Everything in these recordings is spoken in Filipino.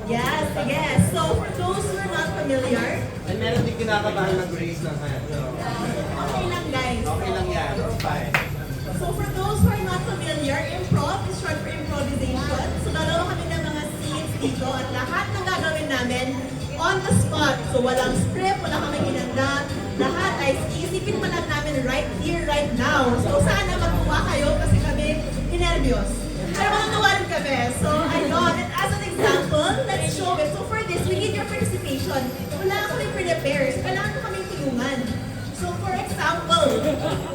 Yes, yes. So for those who are not familiar, Ay, meron din kinakabahan ng Grace ng kaya. okay lang guys. Okay lang yan. It's fine. So for those who are not familiar, improv is short for improvisation. So dalawa kami ng mga scenes dito at lahat ng gagawin namin on the spot. So walang script, wala kami ginanda. Lahat ay isipin pa lang namin right here, right now. So sana magtuwa kayo kasi kami inervyos. Pero matutuwa rin kami. So ayun, and as an example, let's show it. So for this, we need your participation. Wala kami prepare. So kailangan ko kaming tulungan. So for example,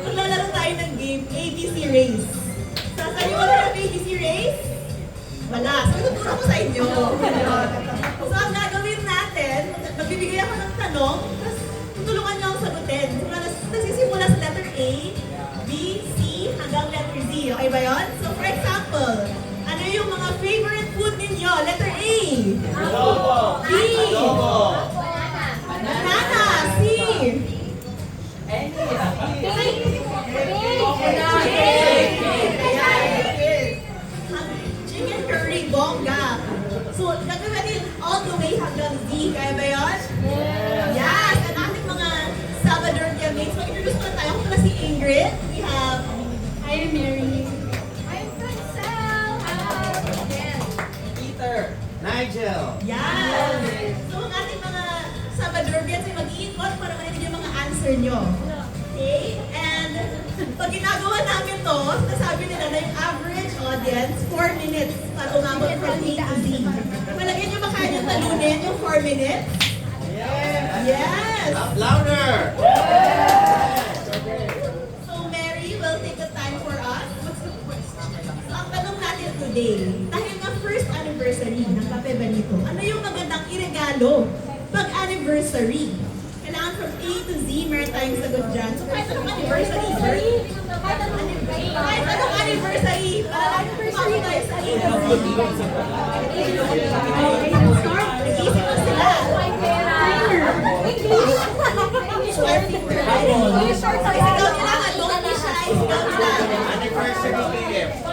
maglalaro tayo ng game ABC Race. Sasaliwala ng ABC Race? Wala. So ituturo ko sa inyo. Ayun. So ang gagawin natin, magbibigay ako ng tanong, tapos tutulungan niyo akong sagutin. So nagsisimula sa letter A, B, C, hanggang letter Z. Okay ba yun? So for example, ano yung mga favorite food ninyo? Letter A. Adobo! B. Adobo! Banana. C. Chicken curry, bongga. So, gagawin natin all the way hanggang Z. Kaya ba yun? Yes! At ating mga Salvador mates, mag-introduce muna tayo. Ako pala si Ingrid. We have... Hi, Mary. I'm Francel. Yes. Peter! Nigel! Yes! So, ang ating mga Salvadorians ay mag-iikot para marinig yung mga answer nyo. Okay? And pag ginagawa namin to, nasabi nila na yung average audience, 4 minutes para umabot from A to Z. Malagyan nyo ba kaya yung talunin yung 4 minutes? Yes! Up louder! So, Mary will take the time for us. What's the question? So, ang tanong natin today, dahil nga first anniversary ng Cafe Benito, ano yung magandang iregalo pag anniversary? Kailangan from A to Z, meron tayong sagot dyan. So, kahit anong anniversary, kahit anong anniversary, pumako tayo sa A to Z. Nag-iisip na sila. Isigaw nila nga, don't be shy, isigaw nila. Anniversary gift!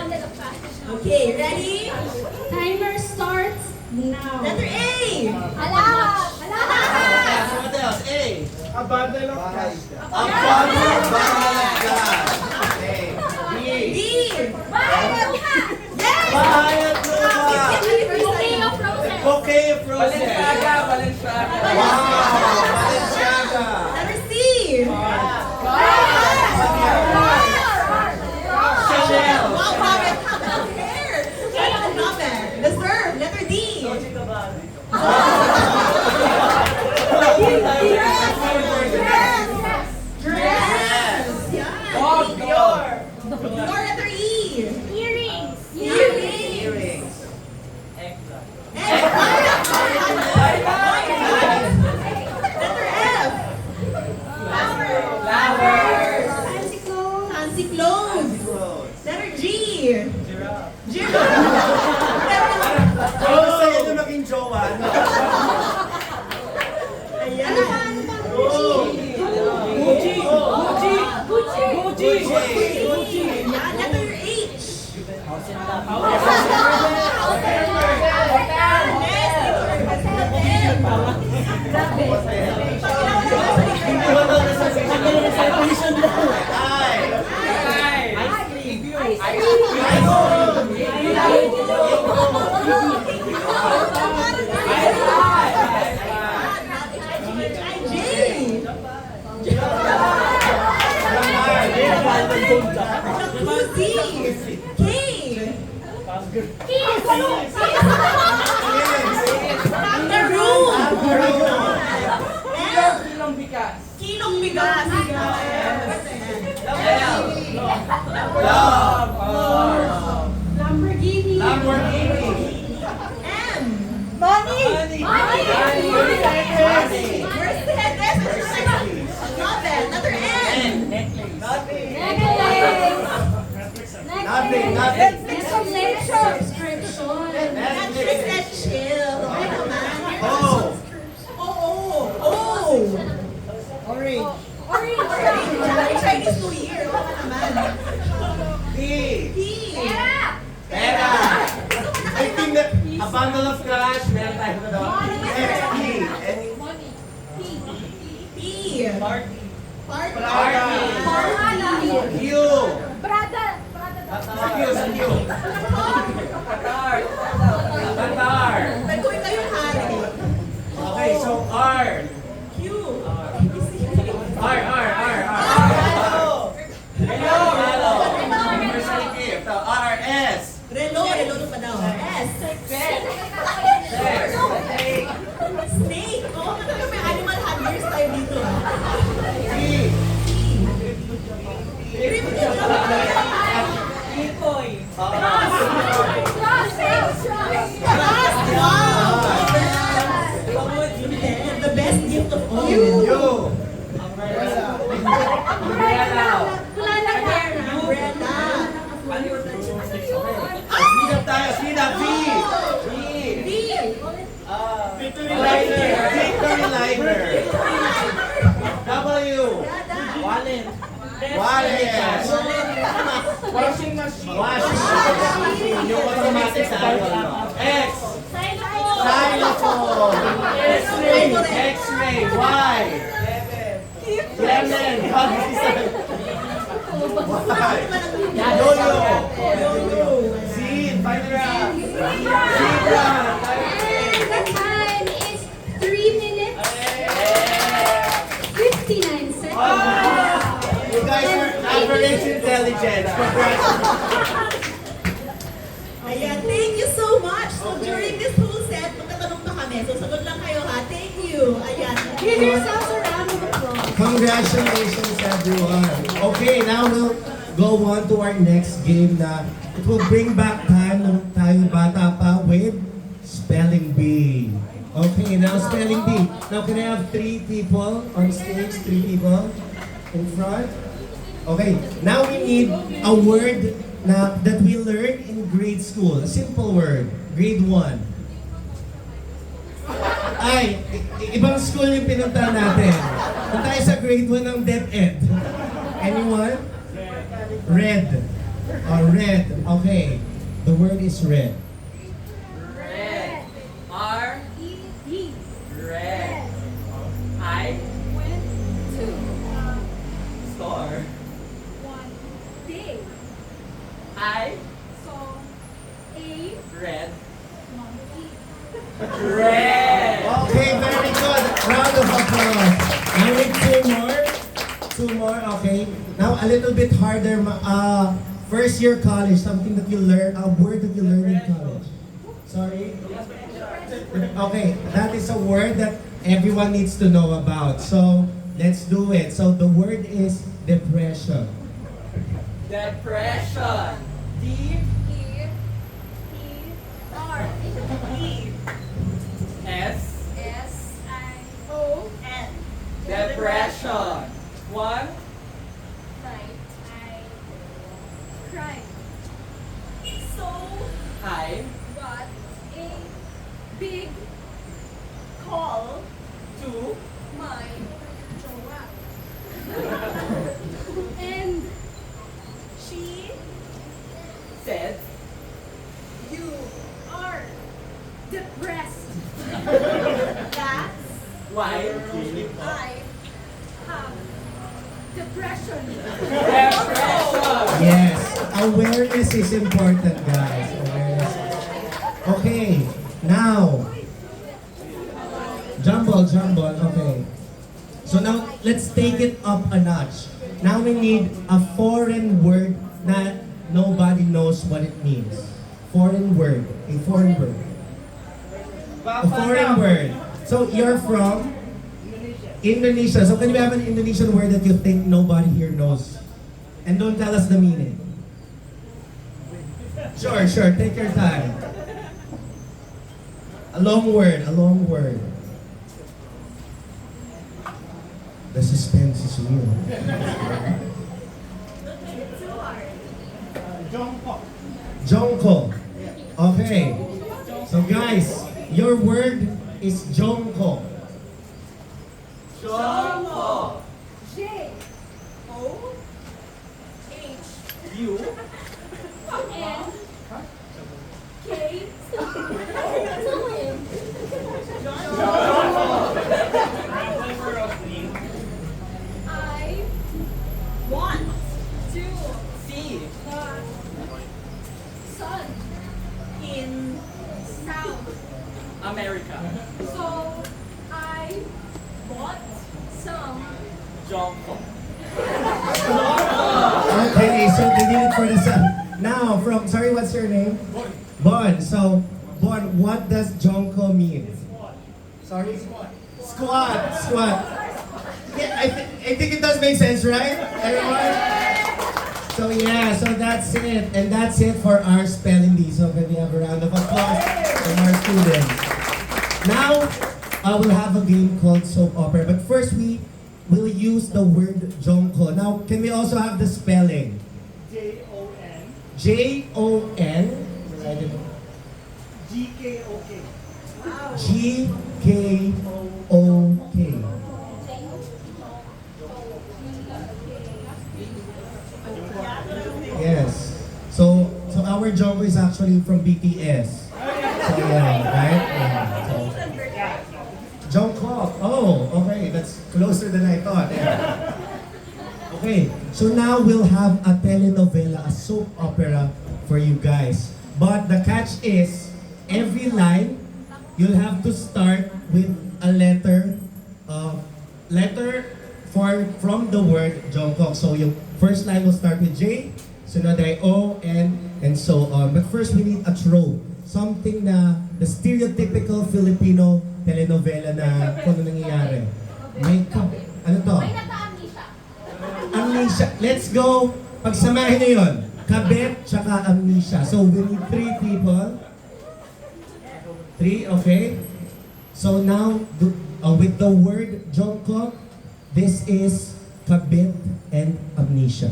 Okay, ready? Timer starts now. Letter A! Ala! What else? A! A bundle of cash. A bundle of gas! Okay. B! D! Bayad ka! Yes! Bayad lupa! Anniversary. Bouquet of roses! Balenciaga. Wow! Balenciaga! Letter C! Chanel! Wow, Robert, how about hair? Another. Deserve. Letter D. Dress. Dress. A bundle of cash. Meron tayo na daw. Next, P. Any? Money. P. P. Party. Party. Q. Brother. Sa Q, sa Q. Qatar. Qatar. Pero kung ikaw yung hari. Okay, so R. Q. R. Hello. Universal gift. So, R, S. Relo pa daw. S. Snake. Oo, talaga may animal handlers tayo dito. T. Trip niyo. Ikoy. Trust. Wow. The best gift of all. U. Umbrella. Speed up tayo. Speed up. V. V. Victory Lighter. W. Wallet. Wallet. Washing machine. Washing. Yung automatic sa iPhone. X. Xylophone. X-ray. Y. Lemon. Y. Yo-yo. Z. Final round. Zebra. The time is 3 minutes, 59 seconds. You guys are average intelligence. Congratulations. Ayan, thank you so much. So during this whole set, magtatanong pa kami. So sagot lang kayo ha. Thank you. Ayan. Give yourselves a round of applause. Congratulations, everyone. Okay, now we'll go on to our next game na it will bring back time nung tayo bata pa with Spelling Bee. Okay, now Spelling Bee. Now can I have 3 people on stage? 3 people in front? Okay, now we need a word that we learned in grade school. A simple word. Grade 1. Ay, ibang school yung pinunta natin. Kung tayo sa grade 1 ng DepEd. Anyone? Red. Red. Okay. The word is red. Red. R. D. Red. I. Went to Store. one day. I. Saw a Red. monkey. Red. Okay, very good. Round of applause. Now we need 2 more. 2 more, okay. Now a little bit harder. First year college, something that you learn, a word that you learn in college. Sorry? Okay, that is a word that everyone needs to know about. So, let's do it. So, the word is depression. Depression. D. R. S. O. Depression. 1. Cried. So I. got a big Call. 2. my jowa. And She. Said. you are depressed. That's. Why? I have depression. Depression. Yes, awareness is important, guys. Awareness. Okay, now, jumble, okay. So now, let's take it up a notch. Now we need a foreign word that nobody knows what it means. Foreign word, a foreign word. A foreign word. So you're from Indonesia. So can you have an Indonesian word that you think nobody here knows? And don't tell us the meaning. Sure, take your time. A long word. The suspense is real. Jongko. Okay. So guys, your word is Jongko. Jongko. J. O. U. N. K. America. So I bought some. Jongko. Okay, so they did it for the sun. Now, sorry, what's your name? Bon. So, Bon, what does Jonko mean? Sorry? Squat. Yeah, I think it does make sense, right? Everyone? So yeah, so that's it. And that's it for our spelling bee. So can we have a round of applause from our students? Now, I will have a game called Soap Opera. But first, we will use the word Jonko. Now, can we also have the spelling? Jon. Jon. Write it. GKOK. G-K-O-K. Yes. So our Jonko is actually from BTS. So yeah, right? Yeah. So, Jungkook. Oh, okay. That's closer than I thought. Yeah. Okay. So now we'll have a telenovela, a soap opera for you guys. But the catch is, every line, you'll have to start with a letter from the word Jungkook. So yung first line will start with J, sunod ay O, N, and so on. But first we need a trope. Something na the stereotypical Filipino telenovela na kung ano nangyayari. Ano to? May nata-amnesia. Amnesia. Let's go. Pagsamahin nyo yun. Kabit, tsaka amnesia. So we need 3 people. 3, okay? So now, with the word Jungkook, this is kabit and amnesia.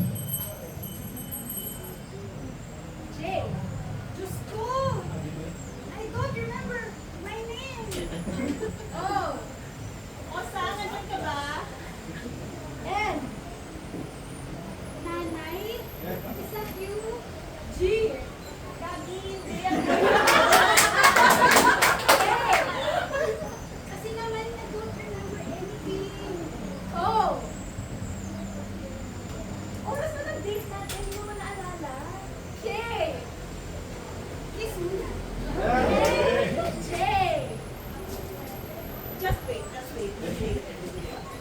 Jay. Diyos ko! I don't remember my name. Oh. O, saan naman ka ba? N. Nanay? Is that you? G. Gagi, hindi. A. Kasi naman, I don't remember anything. Oh. Oras na ng date natin, hindi mo naalala. K. Kiss muna. J. Just wait, just wait.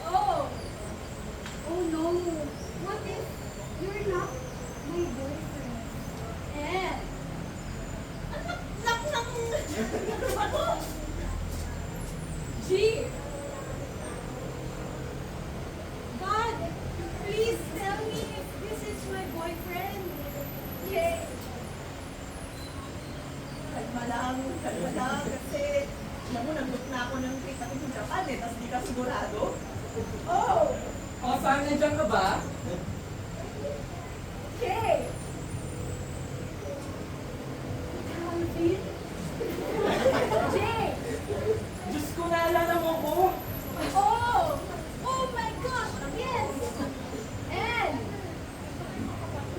Oh. Oh no. What if you're not my boyfriend? And Nak ng... Ano? G. God, please tell me if this is my boyfriend. K. Kalma lang, kasi alam mo, nag-book na ako ng trip natin sa Japan eh, tapos di ka sigurado. Oh! O, saan nandiyan ka ba? K. Calvin. J. Diyos ko, naalala mo ko. Oh! Oh my gosh! Yes! N.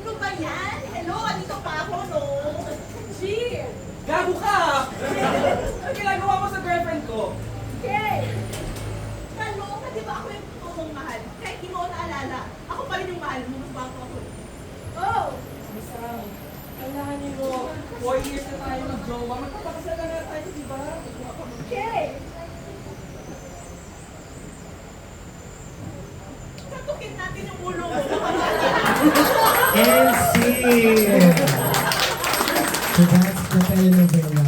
Ano ba yan? Hello, andito pa ako, no? G. Gago ka! Ang ginagawa mo sa girlfriend ko? K. Ano? Di ba ako yung totoo mong mahal? Kahit di mo ako naalala, ako pa rin yung mahal mo, mas bago ako. Oh! Isang, kailangan niyo mo. 4 years na tayo mag-jowa. Magpapakasal na tayo, di ba? K. Katukin natin yung ulo mo. And scene! So that's the telenovela.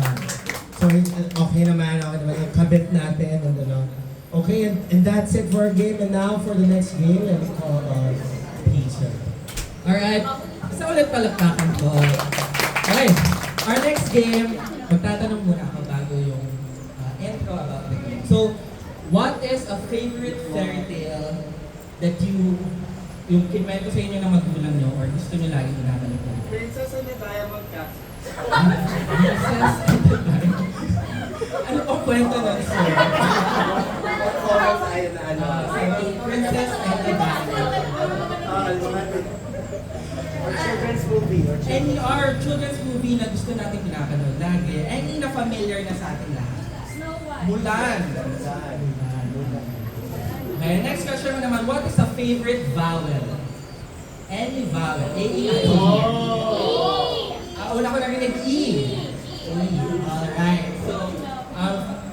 So okay naman. Yung kabit natin and ano. Okay, and that's it for our game. And now for the next game, let me call on Peter. Alright, isa ulit palakpakan ko. Okay, our next game, magtatanong muna ako bago yung intro about the game. So, what is a favorite fairy tale that yung kinwento sa inyo ng magulang nyo or gusto nyo lagi ginagalit mo? Princess and the Diamond Cat. Princess and the Diamond. Ano pong kwento nun, sir? Comments ay na ano. Princess and the Diamond. Or children's movie. Our children's movie na gusto natin pinapanood lagi, any na familiar na sa ating lahat. Snow White. Mulan. Okay, next question mo naman, what is a favorite vowel? Any vowel. A-E-I-O. Una ko narinig E. Alright. So,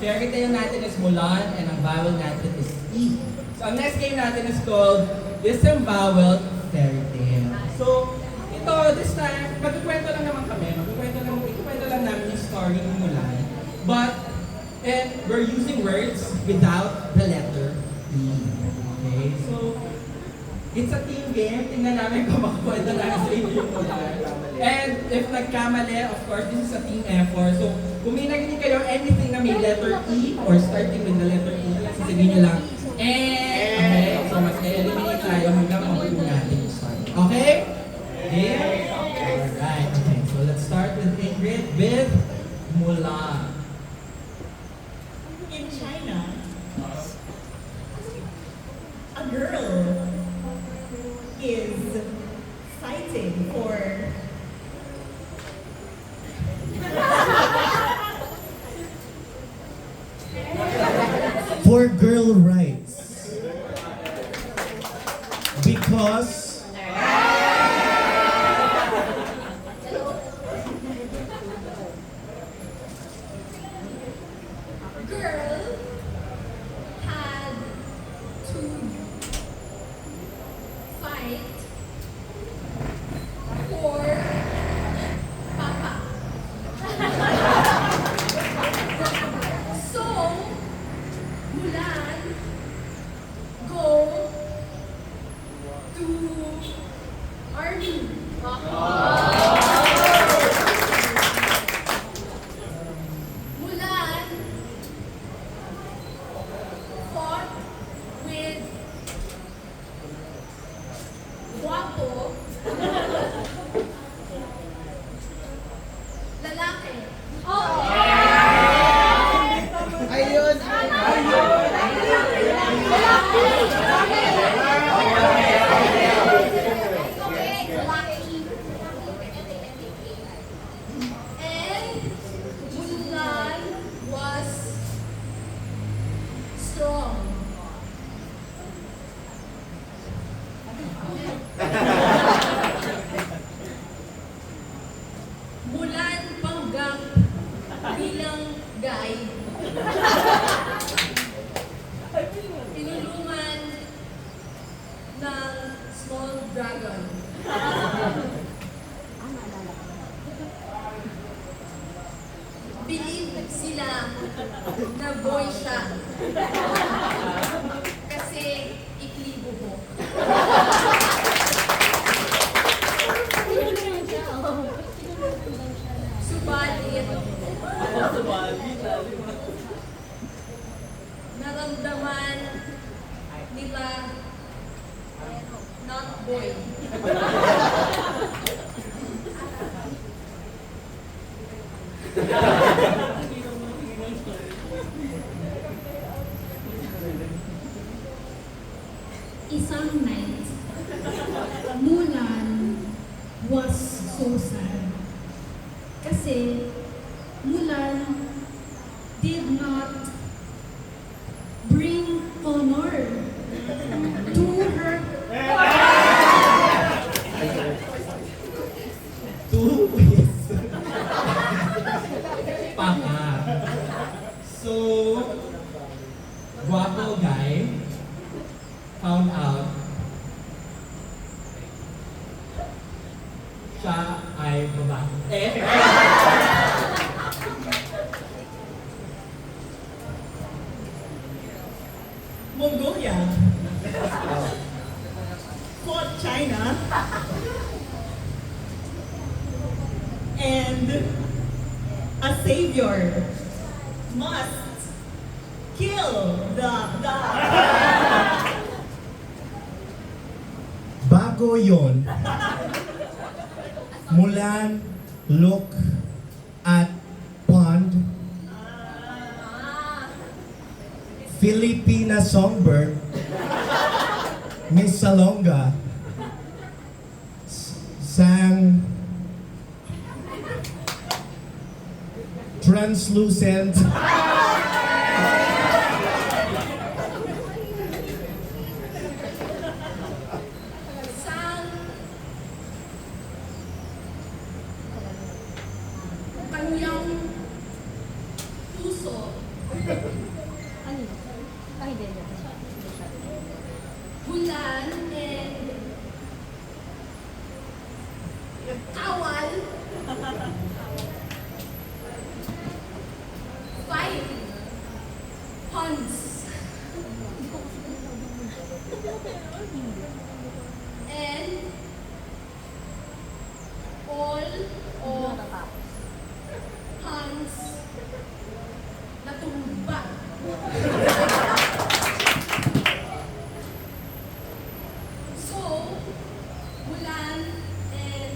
fairy tale natin is Mulan, and ang vowel natin is E. So ang next game natin is called Disemboweled Fairy Tale. So, ito, this time, magkukwento lang naman kami. Ikukwento lang namin yung story ng Mulan. And we're using words without the letter E. Okay? So, it's a team game. Tingnan namin kung makakwento namin sa inyo yung Mulan. And if nagkamali, of course, this is a team effort. So, kung may narinig kayo anything na may letter E or starting with the letter E, sasabihin nyo lang, okay? So, mas eliminate tayo hanggang mabuo natin yung start. Okay? Okay? Alright. Okay. So, let's start with Ingrid with Mulan. In China, a girl is fighting for girl rights. Because Girl had to fight for Papa. So, Mulan go to army. Mulan fought with guwapo lalaki. And Mulan was strong. Mulan panggap bilang guide. Tinulungan ng small dragon. Believe sila na boy siya. Kasi ikli buhok. Subalit, naramdaman nila not boy. Isang night, Mulan was so sad. Kasi Mulan did not bring honor to her two is Papa. So, guwapo guy found out siya ay babae. Mongolia fought China and a savior must kill the bago yon. Mulan look at pond Filipina songbird Miss Salonga sang translucent Sang kanyang puso Bulan and Awal. Five ponds. And all of hands natumba. So, Bulan and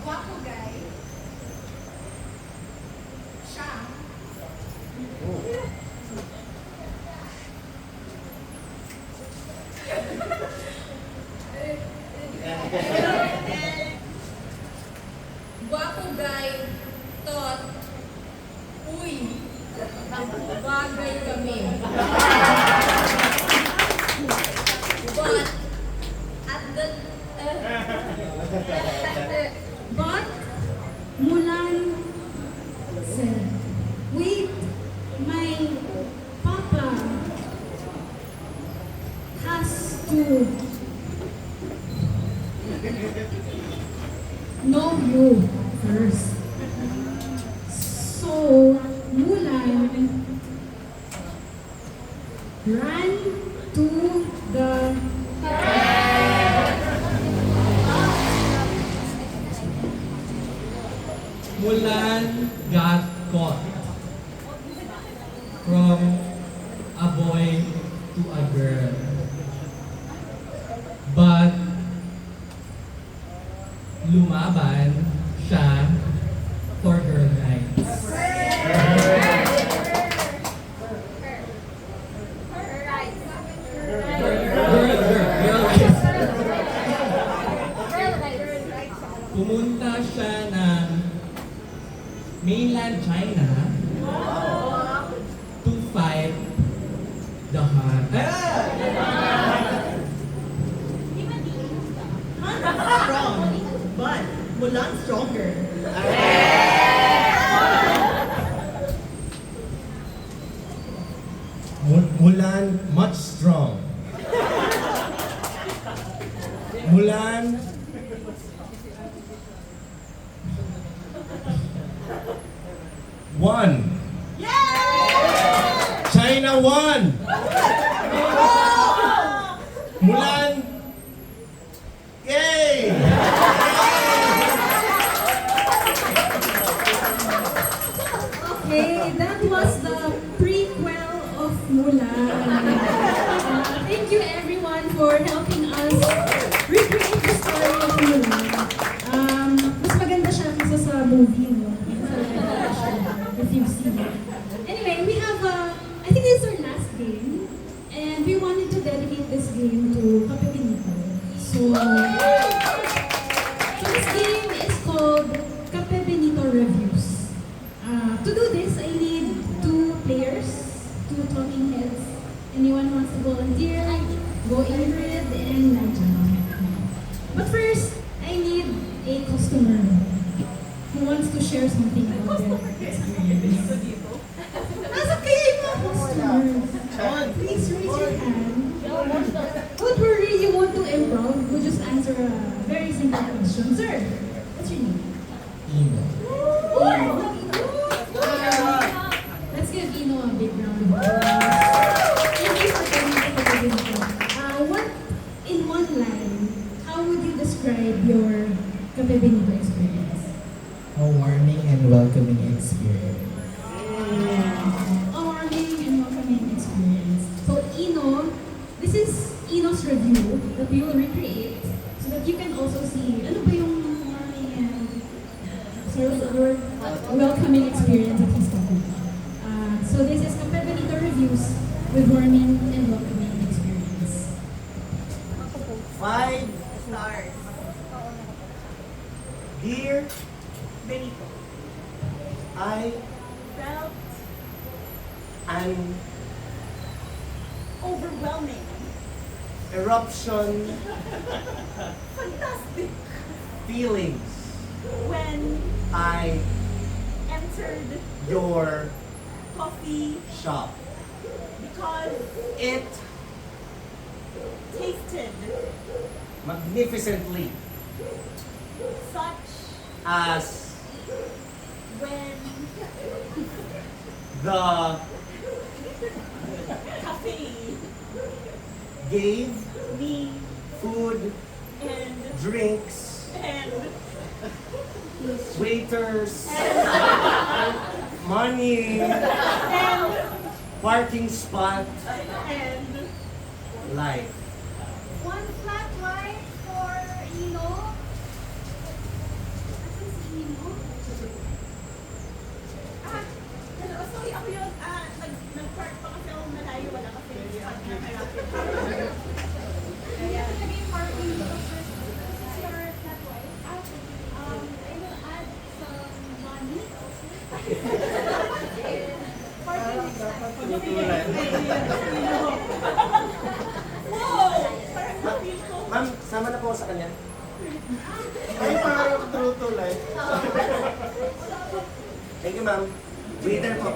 Guapo Guy, siya, Guapo Guy thought, uy, bagay kami. But at the but Mulan said, "Wait, my papa has to know you first." So Mulan ran to the Mulan got caught from a boy to a girl. But lumaban siya for girl rights. Girl rights. Pumunta siya ng mainland China to fight the Han. Strong, but Mulan stronger. Mulan much strong. Mulan won. China won. Mulan, yay! Okay, that was the prequel of Mulan. Thank you everyone for helping us recreate the story of Mulan. Mas maganda siya kaysa sa movie, no? Sa live action, if you've seen it. Anyway, we have, I think this is our last game, and we wanted to dedicate this game to Kape Benito. So this game is called Kape Benito Reviews. To do this, I need two players, two talking heads. Anyone wants to volunteer? Go Ingrid and Naja. But first, I need a customer who wants to share something about their experience. That's okay, mga customers. Please raise your hand. Don't worry, you won't do improv. We'll just answer a very simple question. Sir, what's your name? Ino. Ino. Let's give Ino a big round of applause. Thank you for coming to the Benito. What, in one line, how would you describe your Kape Benito experience? A warming and welcoming experience. A warming and welcoming experience. So Ino, this is Ino's review that we will recreate so that you can also see ano ba yung warming and sort of welcoming experience that he's talking about. So this is Kape Benito Reviews with warming and welcoming experience. 5 stars. Dear Benito, I Felt an overwhelming. eruption Fantastic. feelings When I entered your coffee shop. because It tasted magnificently such as when the cafe gave me food, and drinks, waiters, money, parking spot, and life. One flat white for Ino. Asan si Ino? sorry ako yun, nag-park pa kasi ako malayo, wala kasi Hindi ako naging parking dito. This is your flat white. I will add some money. Parking wow! Parang na-feel ko. Ma'am, sama na po ako sa kanya. Ay, parang true to life. Thank you, ma'am. Waiter po.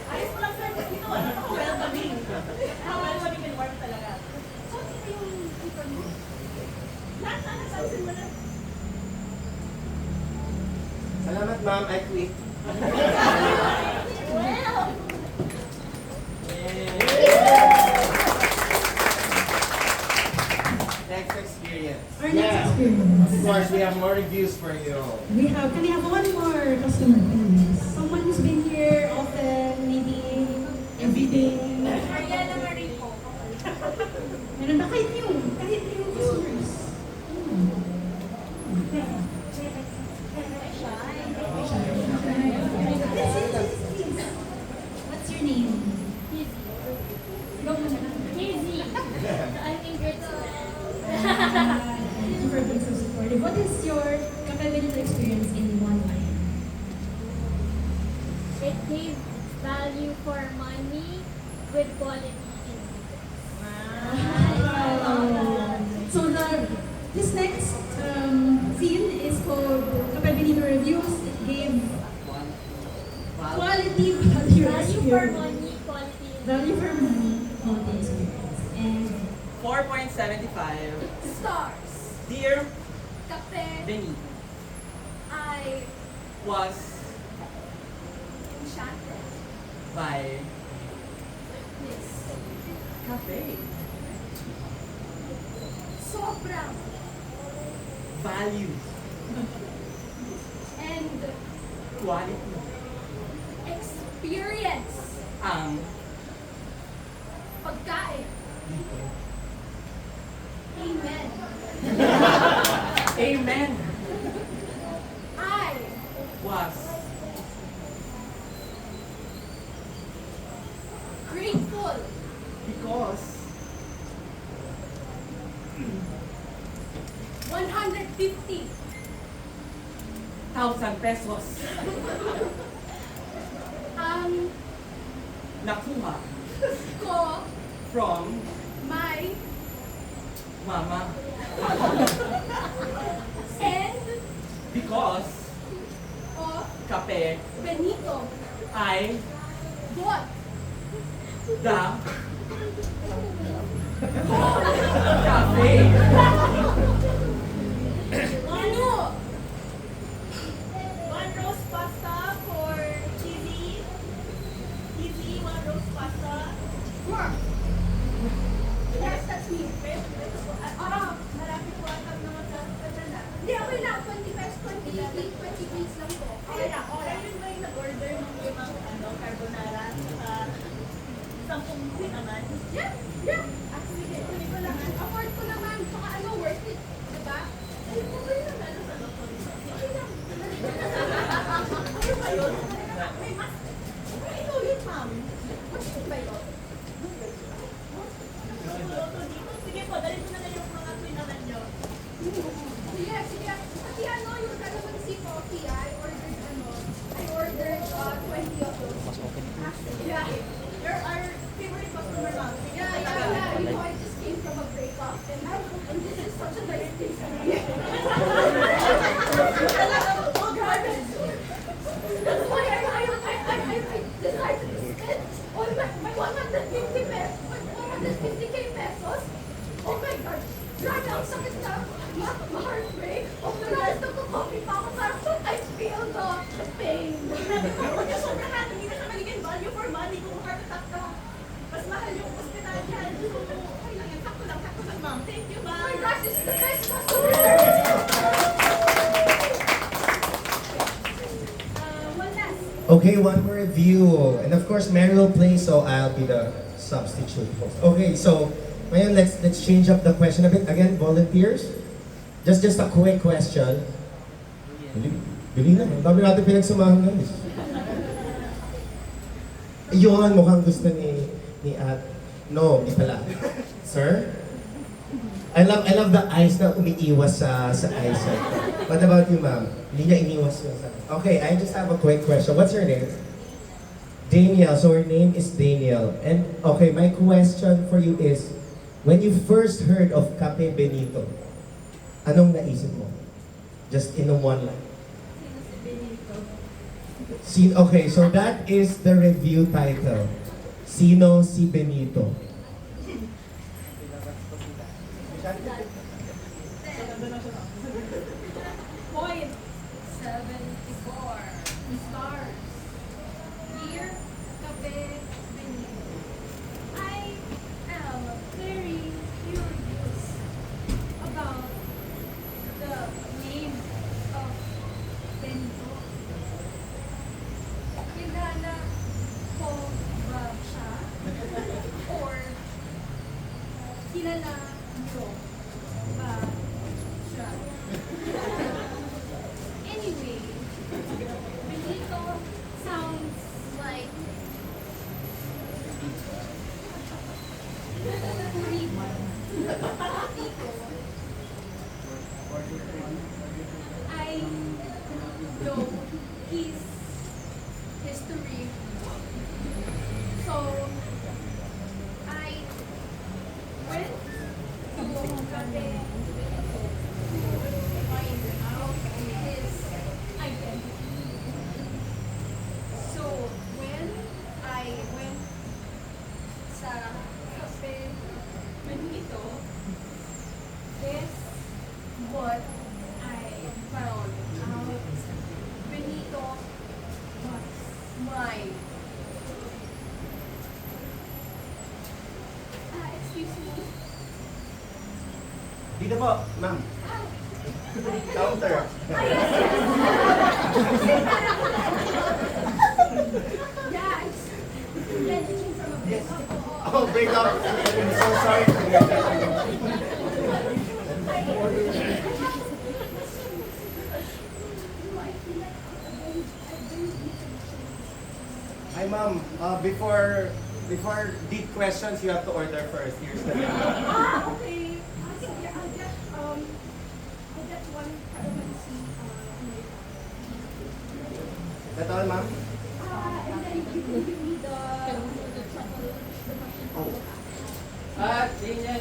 Ayos ko lang sir, kasi ito, welcoming. Welcoming and warm talaga. So, ito yung paper mo. Lahat na nasansin mo na. Salamat, ma'am. I quit. Well! Next experience. Our next experience. Of course, we have more reviews for you. Can we have one more customer, please? Someone who's been here often, maybe every day. Ariana Marico. Meron ba kahit new customers? What's your name? Go muna. Hazy. I'm Ingrid. Thank you for being so supportive. What is your capability experience in one line? It gave value for money with quality in So this next scene is called Capability Reviews. It gave quality value value for experience. money, quality in Value for money, quality experience. And 4.75. stars. Dear Cafe. Benny I was enchanted. by This. cafe. Sobrang. Value. And Quality. experience. Ang Pagkain. Amen. Amen I was grateful. because 150 1,000 pesos nakuha ko from my mama and because of kape Benito ay bought the cafe. ano? One roast pasta for cheesy. Cheesy, one roast pasta. Yes, that's me. Marami po at naman sa na. Hindi, okay lang. 20 pesos, 20 weeks lang po. Okay lang, okay. Ayun ba yung nag-order ng limang carbonara sa 10 queen naman? Yeah, yeah. Actually, kunin ko lang. Afford ko naman. Saka ano, worth it. Diba? Ay, okay lang. Ano sa Okay lang. Ano ba yun? May mas. Ay, ito yun, ma'am. What's ba yun? Luluto dito. Sige po, dali ko na lang yung mga queen naman nyo. Sige, sige. Pati ano, yung calamansi coffee, I ordered 20 of those. Actually, yeah. You're our favorite customer, ma'am. Sige, Yeah, yeah, yeah. You know, I just came from a breakup, and this is such a nice thing for me. Talaga, oh, grabe. That's why this decided to spend all my 150k pesos. Oh my God! Grabe, ang sakit na. Ma-heartbreak. Oh my God, nagko-coffee pa ako. Parang I feel the pain. Huwag niyo sobrahan, hindi na siya magiging value for money kung heart attack ka. Mas mahal yung hospital yan. So, okay lang yan. Sakto lang, ma'am. Thank you, Oh ma'am. my gosh, this is the best customer! One last. Okay, one more review. And of course, Mary will play, so I'll be the substitute host. Okay, so ngayon let's change up the question a bit. Again, volunteers. Just a quick question. Bili na. Ang dami natin pinagsamahan guys. Yun, mukhang gusto ni At. No, di pala. Sir? I love the eyes na umiiwas sa eyes. What about you, ma'am? Hindi niya iniwas yun sa... Okay, I just have a quick question. What's your name? Daniel. So her name is Daniel. And okay, my question for you is, when you first heard of Cafe Benito, anong naisip mo? Just in one line. Okay, so that is the review title. Sino si Benito? Point 74 stars. Dear Cafe Benito, I am very curious about the name of Benito. Kilala ko ba siya? Or kilala niyo ba siya? Anyway, Benito sounds like I know his history, so I went to Cafe to find out his identity. So when I went sa Cafe Benito, this what I found out. Benito was my excuse me. Dito po, ma'am. Counter. Yes. Getting from a breakup. Oh, break up. I'm so sorry to hear that. Hi, ma'am. Before deep questions, you have to order first. Here's the menu. Okay. Sige, I'll get one calamansi. That's all, ma'am? And then you give me the chocolate. Oh. Daniel,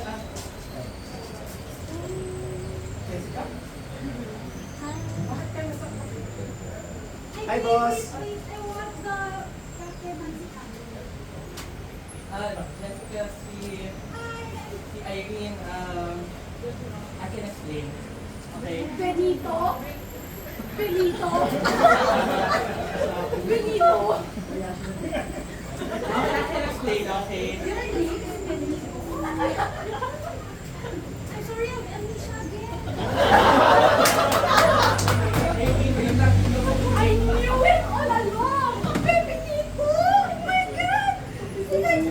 Jessica? Bakit kayo nasa Hi, boss. Wait, I want the calamansi. Jessica, si Irene, I can explain. Okay? Benito? Benito? Benito? I can explain, okay? Your name is Benito? I'm sorry, I'm Alicia again. I knew it all along! Benito! Oh my God! Like,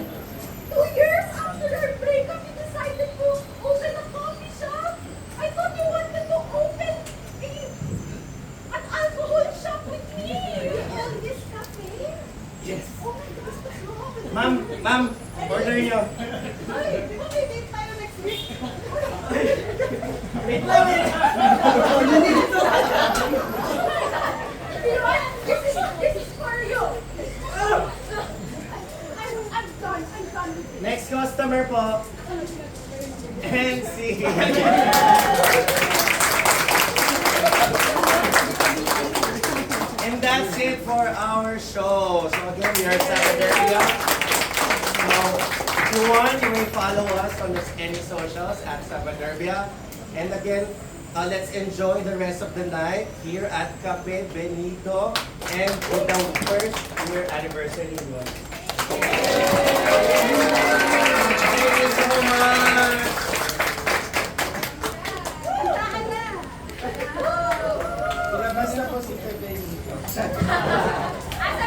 2 years after our breakup, you decided to open a coffee shop? I thought you wanted to open an alcohol shop with me! All this cafe? Yes. Oh my gosh, what's wrong with Ma'am, order niyo. Ay, mag-date tayo next week. Wait lang. This is for you. I'm done with this. Next customer po. And see. And that's it for our show. So again, we are Sabaderbia. So if you want, you may follow us on any socials at Sabaderbia. And again, let's enjoy the rest of the night here at Cafe Benito and with the first year anniversary. Thank you so much. Ilabas na po si Cafe Benito. Asan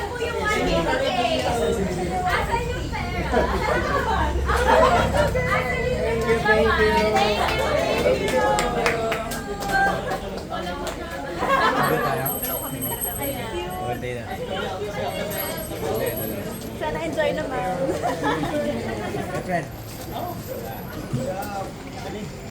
po yung 1K? Asan yung pera? Asan yung Thank you. Sana enjoy naman.